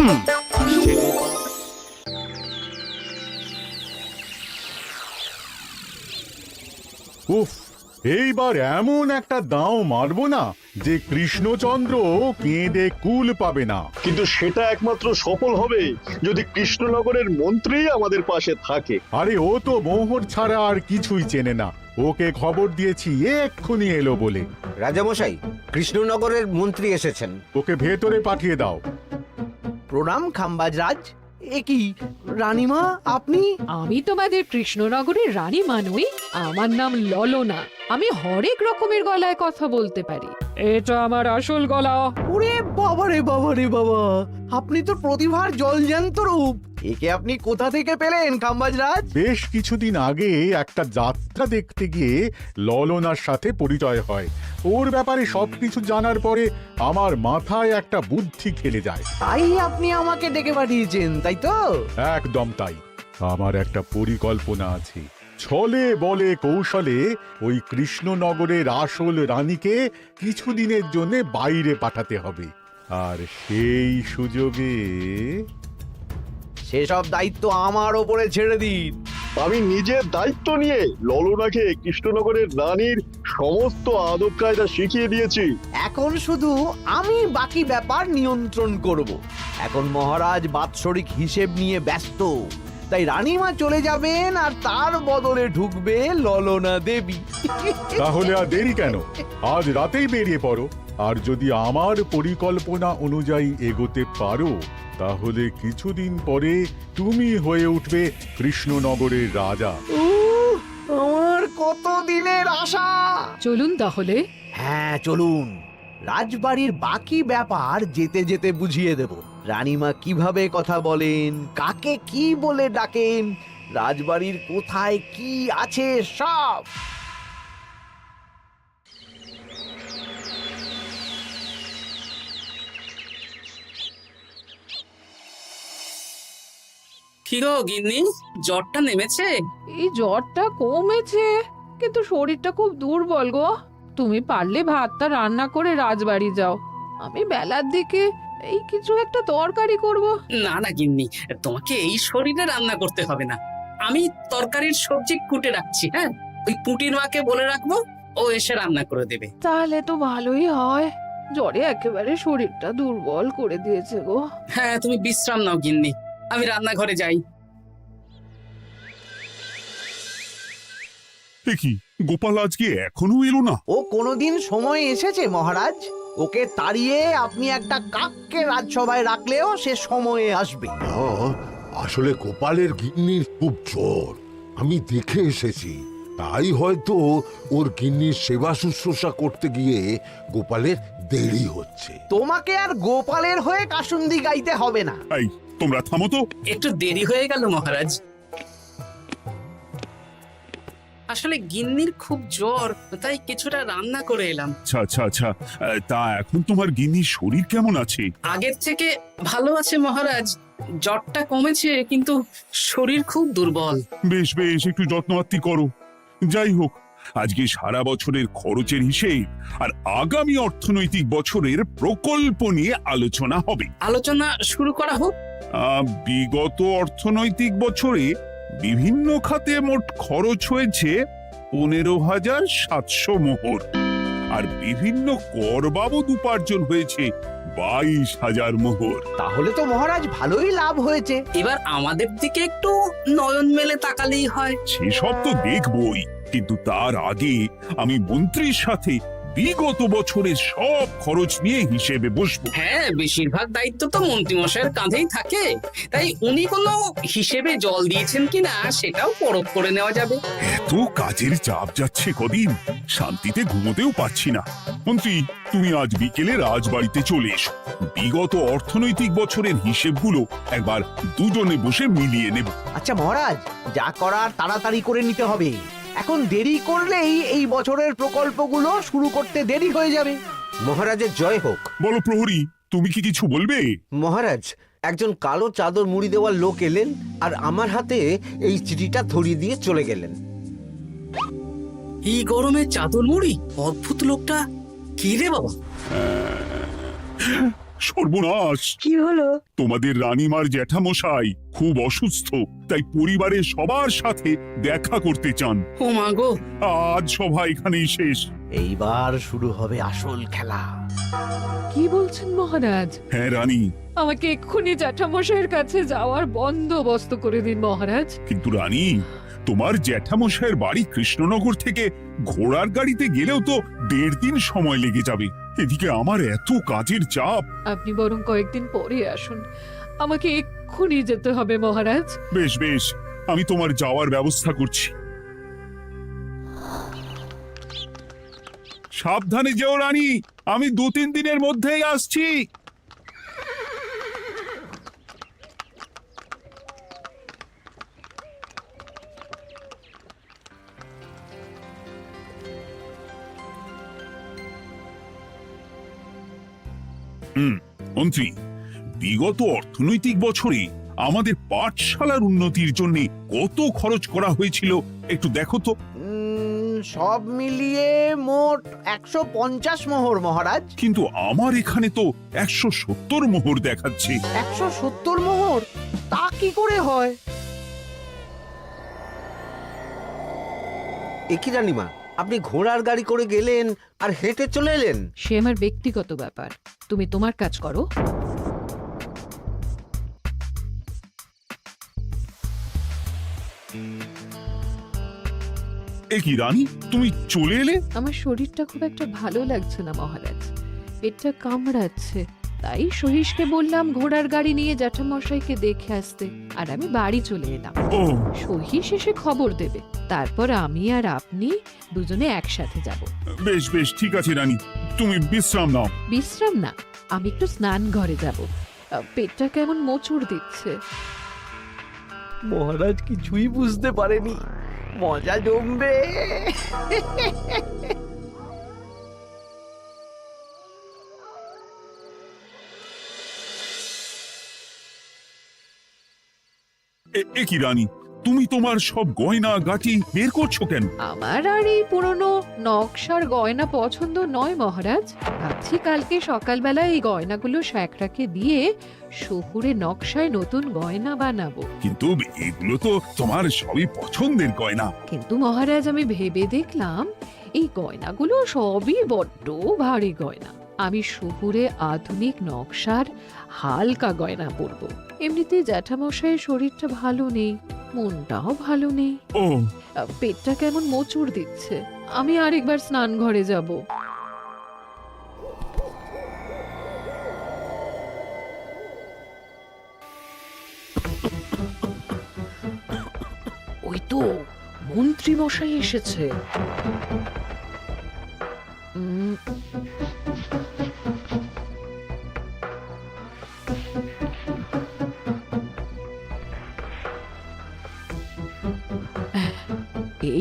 উফ, এইবার এমন একটা দাও মারবো না যে কৃষ্ণচন্দ্র কেঁদে কুল পাবে না। কিন্তু সেটা একমাত্র সফল হবে যদি কৃষ্ণনগরের মন্ত্রী আমাদের পাশে থাকে। আরে ও তো মোহর ছাড়া আর কিছুই চেনে না। ওকে খবর দিয়েছি এক্ষুনি এলো বলে। রাজামশাই, কৃষ্ণনগরের মন্ত্রী এসেছেন। ওকে ভেতরে পাঠিয়ে দাও। প্রণাম খাম্বাজরাজ। এ কি রানীমা, আপনি? আমি তোমাদের কৃষ্ণনগরের রানীমা নই, আমার নাম ললনা। আমি হরেক রকমের গলায় কথা বলতে পারি। এটা আমার আসল গলা। ওরে বাবা রে বাবা রে বাবা, আপনি তো প্রতিভার জলজ্যান্ত রূপ। একে আপনি কোথা থেকে পেলেন খাম্বাজরাজ? বেশ কিছুদিন আগে একটা যাত্রা দেখতে গিয়ে ললনার সাথে পরিচয় হয়। ওর ব্যাপারে সবকিছু জানার পরে আমার মাথায় একটা বুদ্ধি খেলে যায়। তাই আপনি আমাকে ডেকে পাঠিয়েছেন, তাই তো? একদম তাই। আমার একটা পরিকল্পনা আছে। ছলে বলে কৌশলে ওই কৃষ্ণনগরের আসল রানীকে কিছুদিনের জন্য বাইরে পাঠাতে হবে, আর সেই সুযোগে সেসব দায়িত্ব আমার ওপরে ছেড়ে দিন। আমি নিজের দায়িত্ব নিয়ে ললনাকে কৃষ্ণনগরের রানীর সমস্ত আদব কায়দা শিখিয়ে দিয়েছি। এখন শুধু আমি বাকি ব্যাপার নিয়ন্ত্রণ করব। এখন মহারাজ বাৎসরিক হিসেব নিয়ে ব্যস্ত, তাই রানীমা চলে যাবেন আর তার বদলে ঢুকবে ললনা দেবী। তাহলে আর দেরি কেন? আজ রাতেই বেরিয়ে পড়ো। আর যদি আমার পরিকল্পনা অনুযায়ী এগোতে পারো তাহলে কিছুদিন পরে তুমি হয়ে উঠবে কৃষ্ণনগরের রাজা। আমার কত দিনের আশা। চলুন তাহলে। হ্যাঁ চলুন, রাজবাড়ির বাকি ব্যাপার যেতে যেতে বুঝিয়ে দেব। রানীমা কিভাবে কথা বলেন, কাকে কি বলে ডাকেন, রাজবাড়ির কোথায় কি আছে সব। কি গো গিন্নি, জ্বরটা নেমেছে? এই জ্বরটা কমেছে, কিন্তু শরীরটা খুব দুর্বল গো। তুমি পারলে ভাতটা রান্না করে রাজবাড়ি যাও, আমি বেলার দিকে এই কিছু একটা তরকারি করব। না না গিন্নি, তোমাকে এই শরীরে রান্না করতে হবে না। আমি তরকারির সবজি কুটে রাখছি। হ্যাঁ, ওই পুটির মাকে বলে রাখবো, ও এসে রান্না করে দেবে। তাহলে তো ভালোই হয়। জ্বরে একেবারে শরীরটা দুর্বল করে দিয়েছে গো। হ্যাঁ, তুমি বিশ্রাম নাও গিন্নি, আমি রান্নাঘরে যাই। কি গোপাল আজকে এখনো এলো না? ও কোনোদিন সময় এসেছে মহারাজ? ওকে তাড়িয়ে আপনি একটা কাককে রাজসভায় রাখলেও সে সময়ে আসবে। আসলে গোপালের গিন্নির খুব জ্বর, আমি দেখে এসেছি। তাই হয়তো ওর গিন্নির সেবা শুশ্রূষা করতে গিয়ে গোপালের দেরি হচ্ছে। তোমাকে আর গোপালের হয়ে কাসুন্দি গাইতে হবে না। এই তোমরা থামো তো। একটু দেরি হয়ে গেল মহারাজ। আসলে গিন্নির খুব জ্বর, তাই কিছুটা রান্না করে এলাম। আচ্ছা আচ্ছা আচ্ছা, তা এখন তোমার গিন্নির শরীর কেমন আছে? আগের থেকে ভালো আছে মহারাজ, জ্বরটা কমেছে, কিন্তু শরীর খুব দুর্বল। বেশ বেশ, একটু যত্নআত্তি করো। যাই হোক, আজকে সারা বছরের খরচের হিসেব আর আগামী অর্থনৈতিক বছরের প্রকল্প নিয়ে আলোচনা হবে। আলোচনা শুরু করা হোক। বিগত অর্থনৈতিক বছরে বিভিন্ন খাতে মোট খরচ হয়েছে 15,700 মোহর, আর বিভিন্ন কর বাবদ উপার্জন হয়েছে 22,000 মোহর। তাহলে তো মহারাজ ভালোই লাভ হয়েছে। এবার আমাদের দিকে একটু নয়ন মেলে তাকালেই হয়। সেসব তো দেখবই, কিন্তু তার আগে আমি মন্ত্রীর সাথে বিগত বছরের সব খরচ নিয়ে হিসেবে বসবো। হ্যাঁ, বেশিরভাগ দায়িত্ব তো মন্ত্রী মশাইয়ের কাঁধেই থাকে, তাই উনি কোনো হিসেবে জল দিয়েছেন কিনা সেটাও পরখ করে নেওয়া যাবে। এত কাজের চাপ যাচ্ছে কদিন, শান্তিতে ঘুমোতেও পাচ্ছি না। মন্ত্রী, তুমি আজ বিকেলে রাজবাড়িতে চলে এসো। বিগত অর্থনৈতিক বছরের হিসেবগুলো একবার দুজনে বসে মিলিয়ে নেব। আচ্ছা মহারাজ, যা করার তাড়াতাড়ি করে নিতে হবে। এখন দেরি করলেই এই বছরের প্রকল্পগুলো শুরু করতে দেরি হয়ে যাবে। মহারাজের জয় হোক। বলো প্রহরী, তুমি কি কিছু বলবে? মহারাজ, একজন কালো চাদর মুড়ি দেওয়ার লোক এলেন আর আমার হাতে এই চিঠিটা ধরিয়ে দিয়ে চলে গেলেন। এই গরমে চাদর মুড়ি? অদ্ভুত লোকটা, কি রে বাবা? সর্বনাশ! কি হলো? তোমাদের রানীমার জ্যাঠামশাই খুব অসুস্থ, তাই পরিবারের সবার সাথে দেখা করতে চান। ও মা গো, আজ সভা এখানেই শেষ। এইবার শুরু হবে আসল খেলা। কি বলছেন মহারাজ? হ্যাঁ রানী, আমাকে এক্ষুনি জ্যাঠামশাইয়ের কাছে যাওয়ার বন্দোবস্ত করে দিন মহারাজ। কিন্তু রানী, তোমার জ্যাঠামশাইয়ের বাড়ি কৃষ্ণনগর থেকে ঘোড়ার গাড়িতে গেলেও তো 1.5 দিন সময় লেগে যাবে। এদিকে আমার এত কাজের চাপ। আপনি বরং কয়েকদিন পরে আসুন, আমাকে এক্ষুনি যেতে হবে মহারাজ। বেশ বেশ, আমি তোমার যাওয়ার ব্যবস্থা করছি। সাবধানে যেও রানী, আমি 2-3 দিনের মধ্যেই আসছি। মন্ত্রী, বিগত অর্থনৈতিক বছরে আমাদের পাঠশালার উন্নতির জন্য কত খরচ করা হয়েছিল একটু দেখো তো। সব মিলিয়ে মোট 150 মোহর মহারাজ। কিন্তু আমার এখানে তো 170 মোহর দেখাচ্ছে। 170 মোহর? তা কি করে হয়? একই রানীমা, আপনি ঘোড়ার গাড়ি করে গেলেন আর হেঁটে চলে এলেন। সে আমার ব্যক্তিগত ব্যাপার, তুমি তোমার কাজ করো। এ কি রানী, তুমি চলে এলে? আমার শরীরটা খুব একটা ভালো লাগছে না মহারাজ, পেটটা কামড়াচ্ছে। তাই সহিসকে বললাম ঘোড়ার গাড়ি নিয়ে জ্যাঠামশাইকে দেখে আসতে, আর আমি বাড়ি চলে এলাম। ও, সহিস এসে খবর দেবে, তারপর আমি আর আপনি দুজনে একসাথে যাব। বেশ বেশ, ঠিক আছে রানী, তুমি বিশ্রাম নাও। বিশ্রাম না, আমি একটু স্নান ঘরে যাব। পেটটা কেমন মোচড় দিচ্ছে। মহারাজ কিছুই বুঝতে পারেনি, মজা জমবে। এ কি রানী, তুমি তোমার সব গয়না গাটি বের করছো কেন? আমার আর এই পুরনো নকশার গয়না পছন্দ নয় মহারাজ। ভাবছি কালকে সকালবেলা এই গয়নাগুলো শ্যাকরাকে দিয়ে শহুরে নকশায় নতুন গয়না বানাবো। কিন্তু এগুলো তো তোমার সবই পছন্দের গয়না। কিন্তু মহারাজ, আমি ভেবে দেখলাম এই গয়নাগুলো সবই বড্ড ভারী গয়না। আমি শহুরে আধুনিক নকশার হালকা গয়না পরবো। এমনিতে জ্যাঠামশাইয়ের শরীরটা ভালো নেই, মনটাও ভালো নেই, ও, পেটটা কেমন মোচড় দিচ্ছে। আমি আরেকবার স্নান ঘরে যাব। ওই তো মন্ত্রী মশাই এসেছে।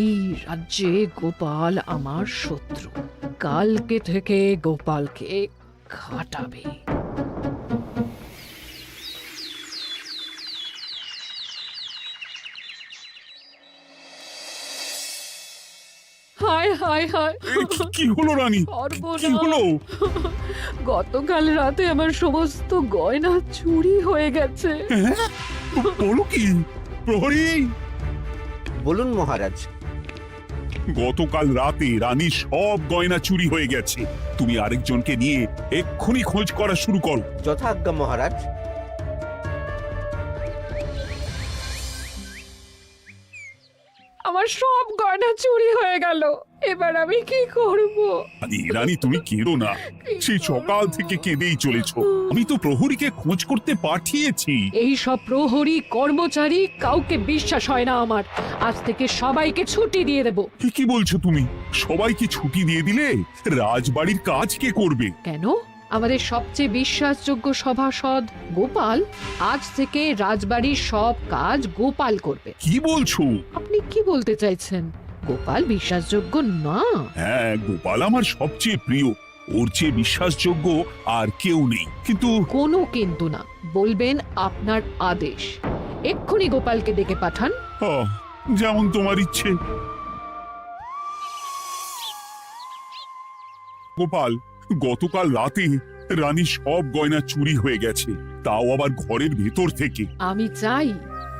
এই রাজ্যে গোপাল আমার শত্রু। কালকে থেকে গোপালকে খাটাবে। হায় হায় হায়, কি হলো রানী, কি হলো? গতকাল রাতে আমার সমস্ত গয়না চুরি হয়ে গেছে। বলো কি প্রহরী? বলুন মহারাজ। গতকাল রাতে রানীর সব গয়না চুরি হয়ে গেছে। তুমি আরেকজনকে নিয়ে এক্ষুনি খোঁজ করা শুরু করো। যথাজ্ঞা মহারাজ। আমার সব গয়না চুরি হয়ে গেল, এবার আমি কি করব? আরে রানী, তুমি কেঁদো না। সেই সকাল থেকে কেঁদেই চলেছো। আমি তো প্রহরীকে খোঁজ করতে পাঠিয়েছি। এই সব প্রহরী কর্মচারী কাউকে বিশ্বাস হয় না আমার। আজ থেকে সবাইকে ছুটি দিয়ে দেব। কি বলছো তুমি? সবাইকে ছুটি দিয়ে দিলে রাজবাড়ির কাজ কে করবে? কেন? আমাদের সবচেয়ে বিশ্বাসযোগ্য সভাসদ গোপাল আজ থেকে রাজবাড়ির সব কাজ গোপাল করবে। কি বলছো? আপনি কি বলতে চাইছেন? গোপাল বিশ্বাসযোগ্য না? হ্যাঁ, গোপাল আমার সবচেয়ে প্রিয়। ওর চেয়ে বিশ্বাসযোগ্য আর কেউ নেই। কিন্তু কোনো কিন্তু না, বলবেন আপনার আদেশ। এক্ষুনি গোপালকে ডেকে পাঠান। যেমন তোমার ইচ্ছে। গোপাল, গতকাল রাতে রানী সব গয়না চুরি হয়ে গেছে, তাও আবার ঘরের ভেতর থেকে। আমি চাই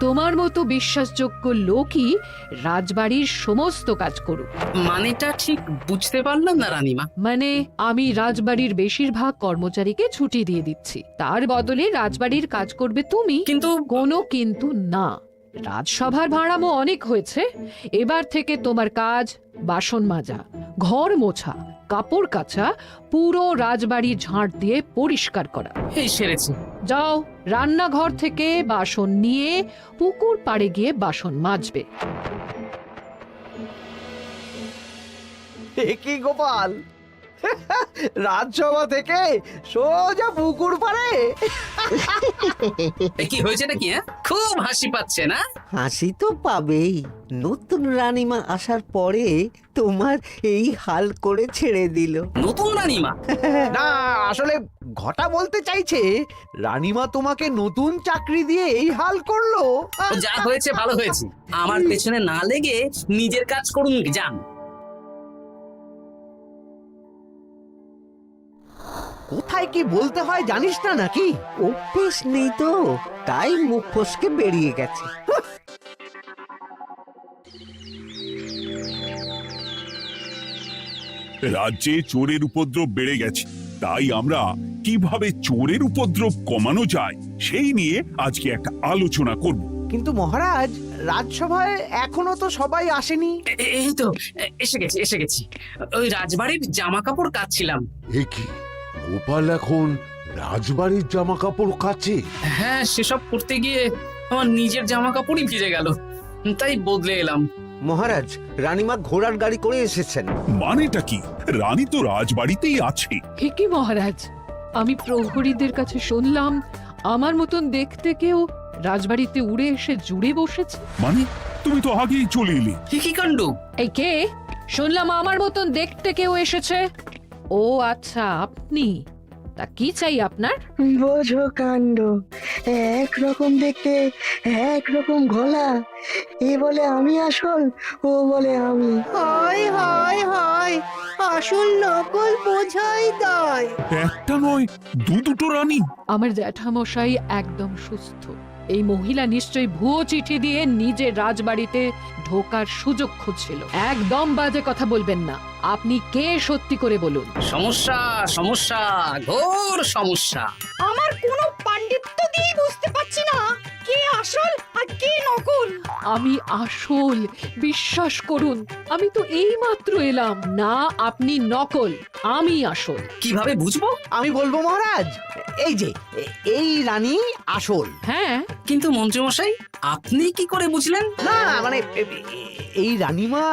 তোমার মতো বিশ্বাসযোগ্য লোকই রাজবাড়ির সমস্ত কাজ করুক। মানেটা ঠিক বুঝতে পারলাম না রানীমা। মানে আমি রাজবাড়ির বেশিরভাগ কর্মচারীকে ছুটি দিয়ে দিচ্ছি, তার বদলে রাজবাড়ির কাজ করবে তুমি। কিন্তু কোনো কিন্তু না। রাজসভার ভাড়ামো অনেক হয়েছে, এবার থেকে তোমার কাজ বাসন মাজা, ঘর মোছা, কাপড় কাচা, পুরো রাজবাড়ি ঝাঁট দিয়ে পরিষ্কার করা। এই সেরেছে। যাও, রান্নাঘর থেকে বাসন নিয়ে পুকুর পাড়ে গিয়ে বাসন মাজবে। এ কি গোপাল, রাজসভা থেকে সোজা পুকুর পাড়ে? এ কি হয়েছে নাকি? হ্যাঁ, খুব হাসি পাচ্ছে না? হাসি তো পাবেই। নতুন রানীমা আসার পরে তোমার এই হাল করে ছেড়ে দিল। নতুন রানীমা? না, আসলে ঘটা বলতে চাইছে রানীমা তোমাকে নতুন চাকরি দিয়ে এই হাল করলো। ও যা হয়েছে ভালো হয়েছে, আমার পেছনে না লেগে নিজের কাজ করুন যান। কোথায় কি বলতে হয় জানিস না নাকি? অভ্যেস নেই তো, তাই মুখ ফসকে বেরিয়ে গেছে। রাজ্যে চোরের উপদ্রব বেড়ে গেছে, তাই আমরা কিভাবে চোরের উপদ্রব কমানো যায় সেই নিয়ে আজকে একটা আলোচনা করব। কিন্তু মহারাজ, রাজসভায় এখনো তো সবাই আসেনি। এই তো এসে গেছি। ওই রাজবাড়ির জামা কাপড় কাচ্ছিলাম। এ কি, গোপাল এখন রাজবাড়ির জামা কাপড় কাচে? হ্যাঁ, সেসব করতে গিয়ে আমার নিজের জামা কাপড়ই ভিজে গেল, তাই বদলে এলাম। মহারাজ, রানীমা ঘোড়ার গাড়ি করে এসেছেন। মানেটা কি? রানী তো রাজবাড়িতেই আছে। হে কি মহারাজ, আমি প্রহরীদের কাছে শুনলাম আমার মতন দেখতে কেউ রাজবাড়িতে উড়ে এসে জুড়ে বসেছে। মানে তুমি তো আগেই চলে এলে। কি কাণ্ড! এই কে? শুনলাম আমার মতন দেখতে কেউ এসেছে। ও আচ্ছা, আপনি। তা কি চাই আপনার? বোঝো কাণ্ড, একরকম দেখতে একরকম গলা। এ বলে আমি আসল, ও বলে আমি। হয় হয় হয়, আসল নকল বোঝাই দায়। একটা নয়, দুটো রানী। আমার জ্যাঠামশাই একদম সুস্থ। এই মহিলা নিশ্চয়ই ভুয়ো চিঠি দিয়ে নিজের রাজবাড়িতে ঢোকার সুযোগ খুঁজছিল। একদম বাজে কথা বলবেন না। আপনি কে সত্যি করে বলুন। সমস্যা সমস্যা, ঘোর সমস্যা। আমার কোনো পাণ্ডিত্য দিয়ে বুঝতে পারছি না কে আসল আর কে নকল। আমি আসল, বিশ্বাস করুন। আমি তো এই মাত্র এলাম। না, আপনি নকল, আমি আসল। কিভাবে বুঝবো? আমি বলবো মহারাজ, এই যে এই রানী আসল। হ্যাঁ, কিন্তু মন্ত্রীমশাই, আপনি কি করে বুঝলেন? না মানে এই রানীমা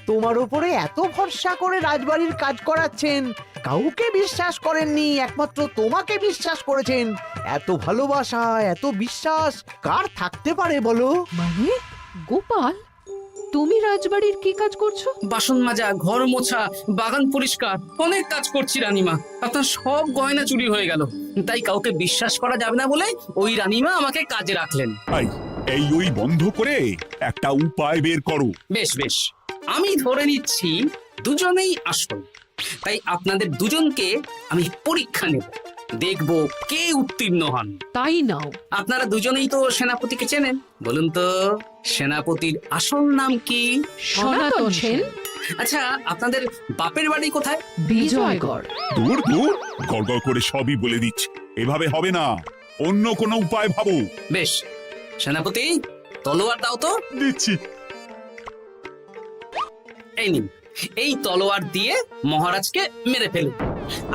তোমার উপরে এত ভরসা করে রাজবাড়ির কাজ করাচ্ছেন, কাউকে বিশ্বাস করেননি, একমাত্র তোমাকে বিশ্বাস করেছেন। এত ভালোবাসা, এত বিশ্বাস কার থাকতে পারে বলো? মানে গোপাল, তুমি রাজবাড়ির কি কাজ করছো? বাসন মাজা, ঘর মোছা, বাগান পরিষ্কার, অনেক কাজ করছি রানীমা। আপনার সব গয়না চুরি হয়ে গেল, তাই কাউকে বিশ্বাস করা যাবে না বলে ওই রানীমা আমাকে কাজে রাখলেন। এই ওই বন্ধ করে একটা উপায় বের করো। বেশ বেশ, আমি ধরে নিচ্ছি দুজনেই আসল। তাই আপনাদের দুজনকে আমি পরীক্ষা নেব, দেখব কে উত্তীর্ণ হন। তাই নাও। আপনারা দুজনেই তো সেনাপতিকে চেনেন, বলুন তো সেনাপতির আসল নাম কি? সনাতন সেন। আচ্ছা, আপনাদের বাপের বাড়ি কোথায়? বিজয়গড়। দূর দূর, গড়গড় করে সবই বলে দিচ্ছে। এভাবে হবে না, অন্য কোনো উপায় ভাবো। বেশ, সেনাপতি তলোয়ার দাও তো। দিচ্ছি। এই নিন, এই তলোয়ার দিয়ে মহারাজকে মেরে ফেলুন।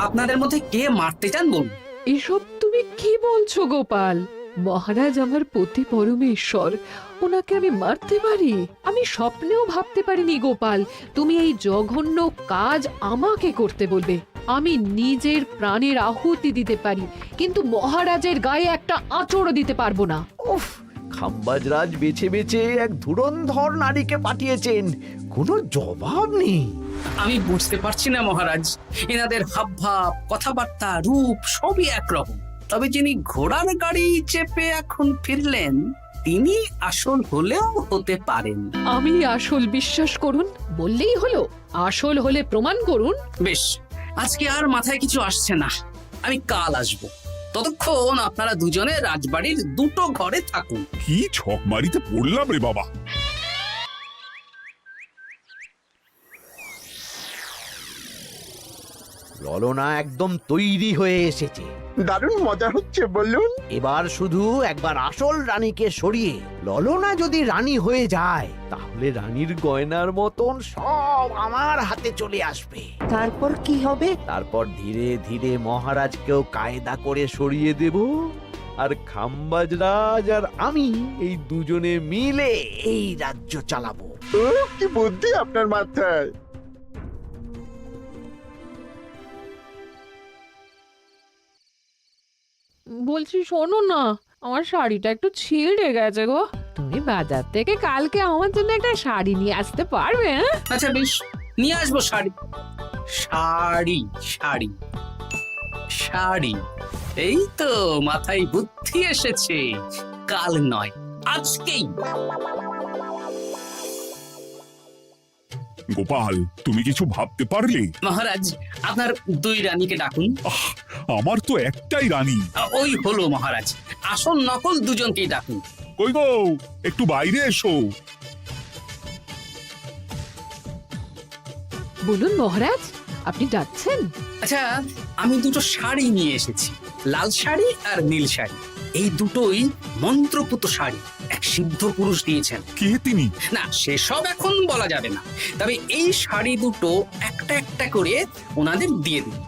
আপনাদের মধ্যে কে মারতে চান বলুন। এসব তুমি কি বলছো গোপাল? মহারাজ আমার পতি পরমেশ্বর, ওনাকে আমি মারতে পারি? আমি স্বপ্নেও ভাবতে পারিনি গোপাল তুমি এই জঘন্য কাজ আমাকে করতে বলবে। আমি নিজের প্রাণের আহুতি দিতে পারি, কিন্তু মহারাজের গায়ে একটা আঁচড়ও দিতে পারবো না। উফ, খাম্বাজরাজ বেছে বেছে এক ধুরন্ধর নারীকে পাঠিয়েছেন, কোনো জবাব নেই। আমি বুঝতে পারছি না মহারাজ, এনাদের হাবভাব, কথাবার্তা, রূপ সবই একরকম। তবে যিনি ঘোড়ার গাড়ি চেপে এখন ফিরলেন, তিনি আসল হলেও হতে পারেন। আমি আসল, বিশ্বাস করুন। বললেই হলো? আসল হলে প্রমাণ করুন। বেশ, আজকে আর মাথায় কিছু আসছে না। আমি কাল আসব। ততক্ষণ আপনারা দুজনে রাজবাড়ির দুটো ঘরে থাকুন। কি ছক মারিতে পড়লাম রে বাবা। ললনা একদম তৈরি হয়ে এসেছে। দারুণ মজা হচ্ছে বলুন। এবার শুধু একবার আসল রানীকে সরিয়ে ললনা যদি রানী হয়ে যায়, তাহলে রানীর গয়নার মতন সব আমার হাতে চলে আসবে। তারপর কি হবে? তারপর ধীরে ধীরে মহারাজকেও কায়দা করে সরিয়ে দেব, আর খাম্বাজ রাজ আর আমি এই দুজনে মিলে এই রাজ্য চালাবো। কি বুদ্ধি আপনার মাথায়। বলছি শোনো না, আমার শাড়িটা একটু ছিঁড়ে গেছে গো। তুমি বাজার থেকে কালকে আমার জন্য একটা শাড়ি নিয়ে আসতে পারবে? হ্যাঁ, আচ্ছা বেশ, নিয়ে আসবো শাড়ি। শাড়ি শাড়ি শাড়ি, এই তো মাথায় বুদ্ধি এসেছে। কাল নয়, আজকেই। গোপাল, তুমি কিছু ভাবতে পারলে? মহারাজ, আপনার দুই রানীকে ডাকুন। আমার তো একটাই রানী। ওই হলো মহারাজ, আসল নকল দুজনকেই ডাকুন। কই গো, একটু বাইরে এসো। বলুন মহারাজ, আপনি যাচ্ছেন? আচ্ছা, আমি দুটো শাড়ি নিয়ে এসেছি, লাল শাড়ি আর নীল শাড়ি। এই দুটোই মন্ত্রপুত শাড়ি, এক সিদ্ধ পুরুষ দিয়েছেন। কে তিনি? না, সেসব এখন বলা যাবে না, তবে এই শাড়ি দুটো একটা একটা করে ওনাদের দিয়ে দিন।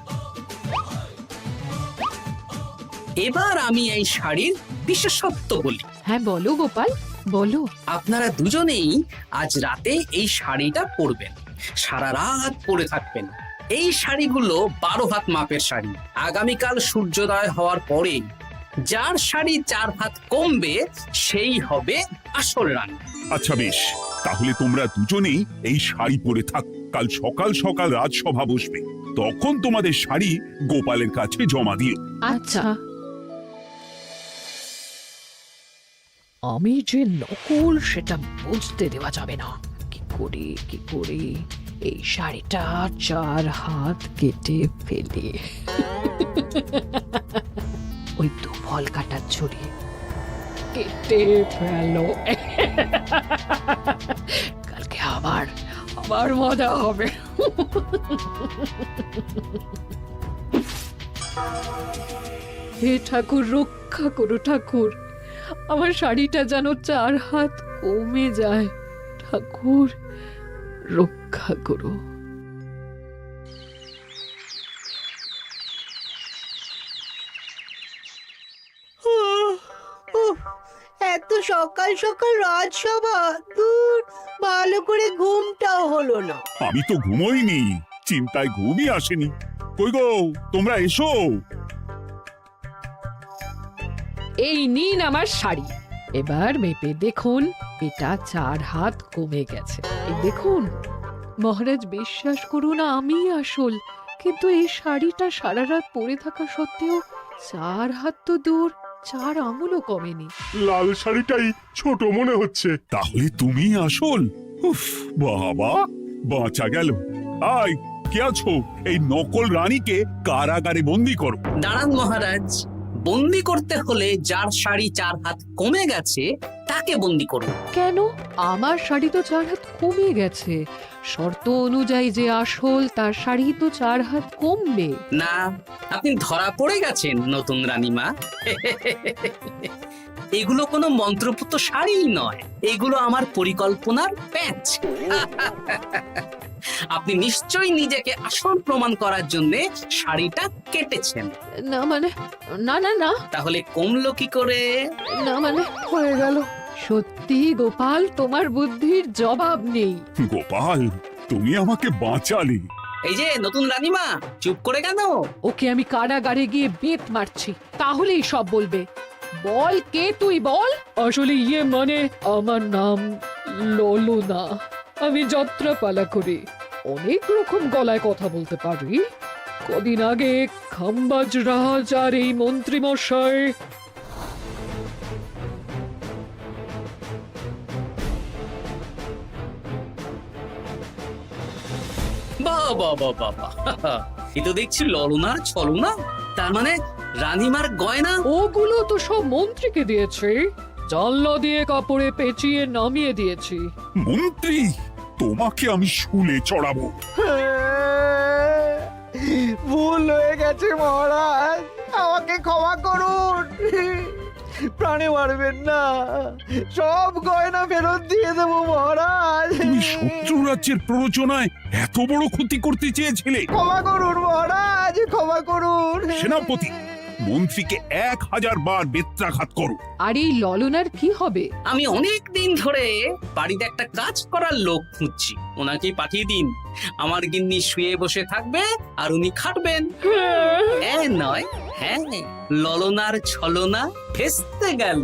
এবার আমি এই শাড়ির বিশেষত্ব বলি। হ্যাঁ বলো গোপাল, বলো। আপনারা দুজনেই আজ রাতে এই শাড়িটা পরবেন, সারা রাত পরে থাকবেন। এই শাড়িগুলো 12 হাত মাপের শাড়ি। আগামীকাল সূর্যোদয় হওয়ার পরে যার শাড়ি 4 হাত কমবে সেই হবে আসল রানী। আচ্ছা বেশ, তাহলে তোমরা দুজনেই এই শাড়ি পরে থাক। কাল সকাল সকাল রাজসভা বসবে, তখন তোমাদের শাড়ি গোপালের কাছে জমা দিও। আচ্ছা। আমি যে নকল সেটা বুঝতে দেওয়া যাবে না। কি করে এই শাড়িটা 4 হাত কেটে ফেলে ওই দুফল কাটার ছড়ি কেটে ফেলো। কালকে আবার মজা হবে। হে ঠাকুর, রক্ষা করো ঠাকুর, আমার শাড়িটা যেন 4 হাত কমে যায়। ঠাকুর রক্ষা করো। এত সকাল সকাল রাজসভা, দূর, ভালো করে ঘুমটাও হলো না। আমি তো ঘুমোইনি, চিন্তায় ঘুমই আসেনি। কই গো, তোমরা এসো। এই নিন আমার শাড়ি, এবার মেপে দেখুন, এটা 4 হাত কমে গেছে। এই দেখুন মহারাজ, বিশ্বাস করুন আমি আসল, কিন্তু এই শাড়িটা সারা রাত পরে থাকা সত্ত্বেও 4 হাত তো দূর, 4 আঙুলও কমেনি। লাল শাড়িটাই ছোট মনে হচ্ছে। তাহলে তুমি আসল? উফ, বাবা, বাঁচা গেল। আয়, কে আছো? এই নকল রানীকে কারাগারে বন্দি করো। দাঁড়ান মহারাজ, বন্দি করতে হলে যার শাড়ি 4 হাত কমে গেছে তাকে বন্দি করুন। কেন? আমার শাড়ি তো 4 হাত কমে গেছে। শর্ত অনুযায়ী যে আসল তার শাড়ি তো 4 হাত কমবে না, আপনি ধরা পড়ে গেছেন নতুন রানীমা। এগুলো কোনো মন্ত্রপুত শাড়িই নয়, এগুলো আমার পরিকল্পনার প্যাচ। আপনি নিশ্চয়ই নিজেকে আসল প্রমাণ করার জন্য শাড়িটা কেটেছেন। না মানে, না না না, তাহলে কমলো কি করে? না মানে হয়ে গেল। সত্যি গোপাল, তোমার বুদ্ধির জবাব নেই। গোপাল, তুমি আমাকে বাঁচালে। এই যে নতুন রানীমা, চুপ করে কেন? ওকে আমি কারাগারে গিয়ে বেত মারছি, তাহলেই সব বলবে। বল, কে তুই বল? আসলে মানে আমার নাম ললনা। আমি যাত্রাপালা করি, অনেক রকম গলায় কথা বলতে পারি। কদিন আগে খাম্বাজ রাজ আর এই মন্ত্রী মশাই বাহ বাহ বাহ বাহ বাহ, এ তো দেখছি ললনার ছলনা। তার মানে রানীমার গয়না? ওগুলো তো সব মন্ত্রীকে দিয়েছে, জানলা দিয়ে কাপড়ে পেঁচিয়ে নামিয়ে দিয়েছি। মন্ত্রী, তোমাকে আমি শুলে চড়াবো। ভুল হয়ে গেছে মহারাজ, আমাকে ক্ষমা করুন। প্রাণে মারবেন না, সব গয়না ফেরত দিয়ে দেবো মহারাজ। তুমি শত্রু রাজ্যের প্ররোচনায় এত বড় ক্ষতি করতে চেয়েছিলে? ক্ষমা করুন মহারাজ, ক্ষমা করুন। সেনাপতি, মন্ত্রীকে 1000 বার বেত্রাঘাত করো। আর এই ললনার কি হবে? আমি অনেক দিন ধরে বাড়িতে একটা কাজ করার লোক খুঁজছি, ওনাকেই পাঠিয়ে দিন। আমার গিন্নি শুয়ে বসে থাকবে আর উনি খাটবেন। নয়, হ্যাঁ, ললনার ছলনা ভেস্তে গেল।